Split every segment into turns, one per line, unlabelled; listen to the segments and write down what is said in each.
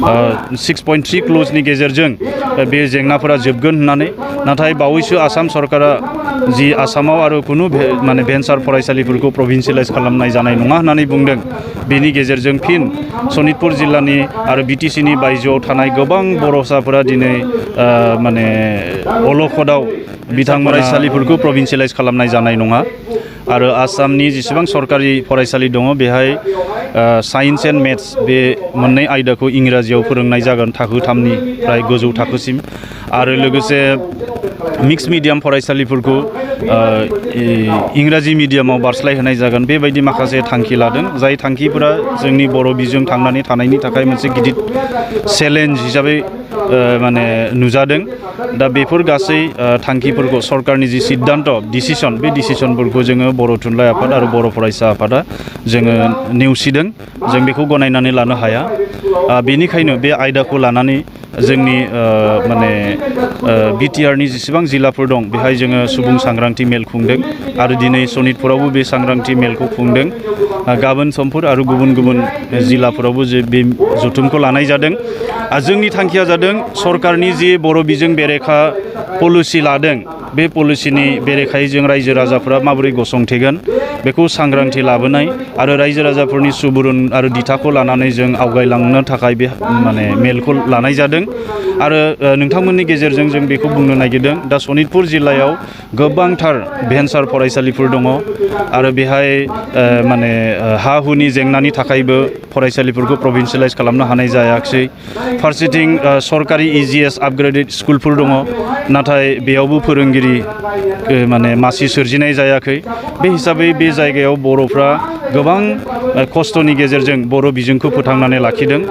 6.3 क्ल'जनि गेजेरजों बे जेंनाफोरा जोबगोन होननानै नाथाय बावैसो आसाम सरकारा जि आसामाव आरो कुनु माने भेन्सार फरायसालिफोरखौ प्रभिन्सियेलाइज खालामनाय जानाय नङा होननानै बुंदों बेनि गेजेरजों फिन सनितपुर जिल्लानि आरो बिटिसिनि बायजोआव थानाय गोबां बर'साफोरा दिनै माने अलखदाव बिथांमोना फरायसालिफोरखौ प्रभिन्सियेलाइज खालामनाय जानाय नङा आरो आसामनि जेसेबां सरकारि फरायसालि दङ बेहाय साइन्स एन्ड मेथ्स बे मोननै आयदाखौ इंराजियाव फोरोंनाय जागोन थाखो 3निफ्राय गोजौ थाखोसिम आरो लोगोसे मिक्स मिडियाम फरायसालिफोरखौ इंराजि मिडियामाव बारस्लायहोनाय जागोन बेबायदि माखासे थांखि लादों जाय थांखिफोरा जोंनि बर' बिजों थांनानै थानायनि थाखाय मोनसे गिदिर चेलेन्ज हिसाबै माने नुजादों दा बेफोर गासै थांखिफोरखौ सरकारनि जि सिद्धान्त डिसिसन बे डिसिसनफोरखौ जोङो बर' थुनलाइ आफाद आरो बर' फरायसा आफादा जोङो नेवसिदों जों बेखौ गनायनानै लानो हाया बेनिखायनो बे आयदाखौ लानानै जोंनि माने बिटिआरनि जेसेबां जिल्लाफोर दं बेहाय जोङो सुबुं सांग्रांथि मेल खुंदों आरो दिनै सनितपुरावबो बे सांग्रांथि मेलखौ खुंदों गाबोन समफोर आरो गुबुन गुबुन जिल्लाफोरावबो बे जथुमखौ लानाय जादों जोंनि थांखिया जादों सरकारनि जि बर' बिजों बेरेखा पलिसि लादों बे पलिसिनि बेरेखायै जों रायजो राजाफोरा माबोरै गसंथेगोन बेखौ सांग्रांथि लाबोनाय आरो रायजो राजाफोरनि सुबुरुन आरो दिथाखौ लानानै जों आवगायलांनो थाखाय बे माने मेलखौ लानाय जादों आरो नोंथांमोननि गेजेरजों जों बेखौ बुंनो नागिरदों दा सनितपुर जिल्लायाव गोबांथार भेन्सार फरायसालिफोर दङ आरो बेहाय माने हा हुनि जेंनानि थाखायबो फरायसालिफोरखौ प्रभिन्सियेलाइज खालामनो हानाय जायाखिसै फारसेथिं सरकारि इजिएस आपग्रेडेड स्कुलफोर दङ नाथाय बेयावबो फोरोंगिरि माने मासि सोरजिनाय जायाखै बे हिसाबै बे जायगायाव बर'फ्रा गोबां खस्थ'नि गेजेरजों बर' बिजोंखौ फोथांनानै लाखिदों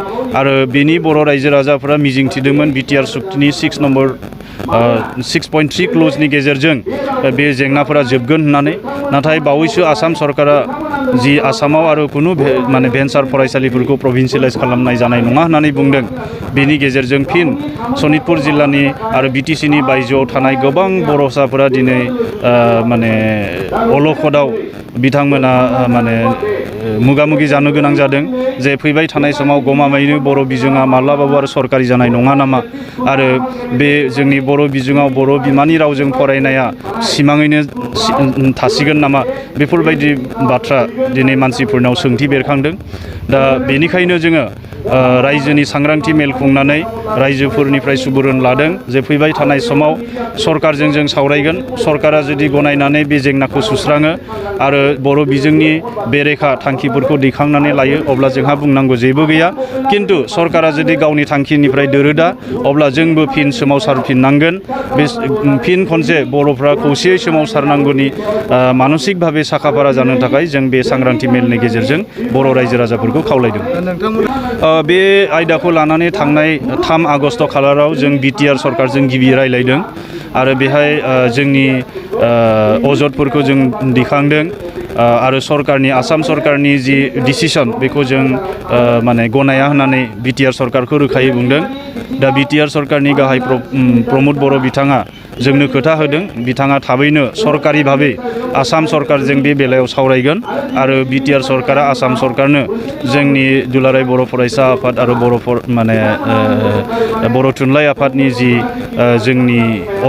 आरो बेनि बर' रायजो राजाफोरा मिजिंथिदोंमोन बिटिआर सुक्तिनि 6.3 क्ल'जनि गेजेरजों बे जेंनाफोरा जोबगोन होननानै नाथाय बावैसो आसाम सरकारा जि आसामाव आरो कुनु माने भेन्सार फरायसालिफोरखौ प्रभिन्सियेलाइज खालामनाय जानाय नङा होननानै बुंदों बेनि गेजेरजों फिन सनितपुर जिल्लानि आरो बिटिसिनि बायजोआव थानाय गोबां बर'साफोरा दिनै माने अलखदाव बिथांमोना माने मोगा-मोगि जानो गोनां जादों जे फैबाय थानाय समाव गमामायैनो बर' बिजोङा माब्लाबाबो आरो सरकारि जानाय नङा नामा आरो बे जोंनि बर' बिजोङाव बर' बिमानि रावजों फरायनाया सिमाङैनो थासिगोन नामा बेफोरबायदि बाथ्रा दिनै मानसिफोरनाव सोंथि बेरखांदों दा बेनिखायनो जोङो रायजोनि सांग्रांथि मेल खुंनानै रायजोफोरनिफ्राय सुबुरुन लादों जे फैबाय थानाय समाव सरकारजों जों सावरायगोन सरकारा जुदि गनायनानै बे जेंनाखौ सुस्राङो आरो बर' बिजोंनि बेरेखा थांखिफोरखौ दैखांनानै लायो अब्ला जोंहा बुंनांगौ जेबो गैया किन्तु सरकारा जुदि गावनि थांखिनिफ्राय दोरोदा अब्ला जोंबो फिन सोमावसारफिननांगोन बे फिन खनसे बर'फ्रा खौसेयै सोमावसारनांगौनि मानसिक भाबै साखाफारा जानो थाखाय जों बे सांग्रांथि मेलनि गेजेरजों बर' रायजो राजाफोरखौ खावलायदों बे आयदाखौ लानानै थांनाय 3 आगस्ट खालाराव जों बिटिआर सरकारजों गिबि रायलायदों आरो बेहाय जोंनि अजदफोरखौ जों दिखांदों आरो सरकारनि आसाम सरकारनि जि डिसिसन बेखौ जों माने गनाया होननानै बिटिआर सरकारखौ रोखायै बुंदों दा बिटिआर सरकारनि गाहाय प्रमद बर' बिथाङा जोंनो खोथा होदों बिथाङा थाबैनो सरकारि भाबै आसाम सरकारजों बे बेलायाव सावरायगोन आरो बिटिआर सरकारा आसाम सरकारनो जोंनि दुलाराय बर' फरायसा आफाद आरो बर' थुनलाइ आफादनि जि जोंनि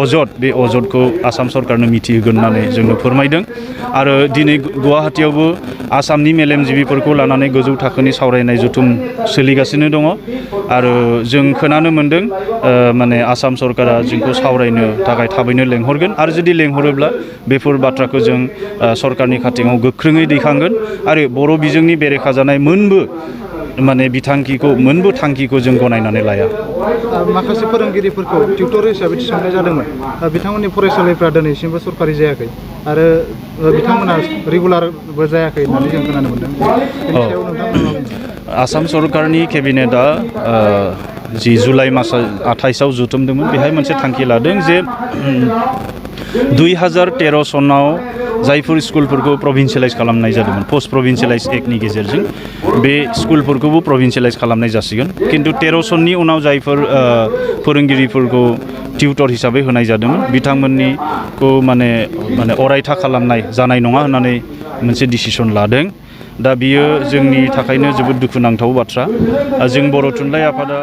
अजद बे अजदखौ आसाम सरकारनो मिथिहोगोन होननानै जोंनो फोरमायदों आरो दिनै गुवाहाटीयावबो आसामनि मेलेमजिबिफोरखौ लानानै गोजौ थाखोनि सावरायनाय जथुम सोलिगासिनो दङ आरो जों खोनानो मोनदों माने आसाम सरकारा जोंखौ सावरायनो थाखाय थाबैनो लेंहरगोन आरो जुदि लेंहरोब्ला बेफोर बाथ्राखौ जों सरकारनि खाथियाव गोख्रोङै दैखांगोन आरो बर' बिजोंनि बेरेखा जानाय मोनबो थांखिखौ जों गनायनानै लाया
माखासे फोरोंगिरिफोरखौ टिउटर हिसाबै थिसननाय जादोंमोन बिथांमोननि फरायसालिफ्रा दिनैसिमबो सरकारि जायाखै आरो बिथांमोना रेगुलारबो जायाखै होननानै जों खोनानो मोनदों बेनि सायाव नोंथांमोना
आसाम सरकारनि केबिनेटआ जि जुलाइ मास 28आव जथुमदोंमोन बेहाय मोनसे थांखि लादों जे 2013 सनाव जायफोर स्कुलफोरखौ प्रभिन्सियेलाइज खालामनाय जादोंमोन पस्ट प्रभिन्सियेलाइज एक्टनि गेजेरजों बे स्कुलफोरखौबो प्रभिन्सियेलाइज खालामनाय जासिगोन किन्तु 13 सननि उनाव जायफोर फोरोंगिरिफोरखौ टिउटर हिसाबै होनाय जादोंमोन बिथांमोननिखौ माने अरायथा खालामनाय जानाय नङा होननानै मोनसे डिसिसन लादों दा बियो जोंनि थाखायनो जोबोद दुखुनांथाव बाथ्रा जों बर' थुनलाइ आफादा